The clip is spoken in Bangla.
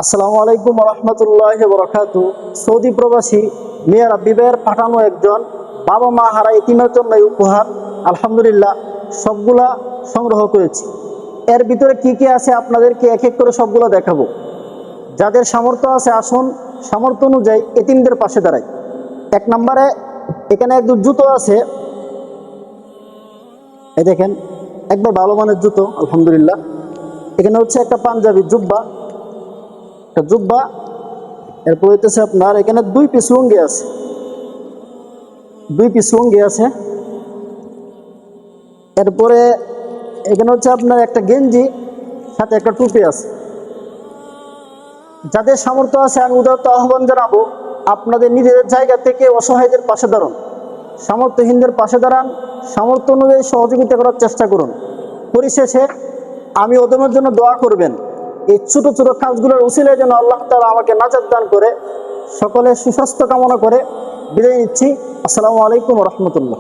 আসসালামু আলাইকুম রহমতুল্লাহ বরকাতু। সৌদি প্রবাসী মিয়া রাব্বিবের পাঠানো একজন বাবা মা হারা ইতিমের জন্য এই উপহার আলহামদুলিল্লাহ সবগুলা সংগ্রহ করেছি। এর ভিতরে কি কি আছে আপনাদেরকে এক এক করে সবগুলো দেখাবো। যাদের সামর্থ্য আছে আসুন সামর্থ্য অনুযায়ী এতিমদের পাশে দাঁড়াই। এক নম্বরে এখানে একদম জুতো আছে, এই দেখেন একবার ভালো মানের জুতো আলহামদুলিল্লাহ। এখানে হচ্ছে একটা পাঞ্জাবি জুব্বা, এরপর হইতেছে আপনার এখানে দুই পিস লুঙ্গি আছে। এরপরে এখানে হচ্ছে আপনার একটা গেঞ্জি, সাথে একটা টুপি আছে। যাদের সামর্থ্য আছে আমি উদারত আহ্বান জানাবো, আপনাদের নিজেদের জায়গা থেকে অসহায়দের পাশে দাঁড়ান, সামর্থ্যহীনদের পাশে দাঁড়ান, সামর্থ্য অনুযায়ী সহযোগিতা করার চেষ্টা করুন। পরিশেষে আমি ওদের জন্য দোয়া করবেন, এই ছোট ছোট কাজগুলোর উসিলায় যেন আল্লাহ তাআলা আমাকে নাজাত দান করে। সকলে সুস্বাস্থ্য কামনা করে বিদায় নিচ্ছি। আসসালামু আলাইকুম রহমতুল্লাহ।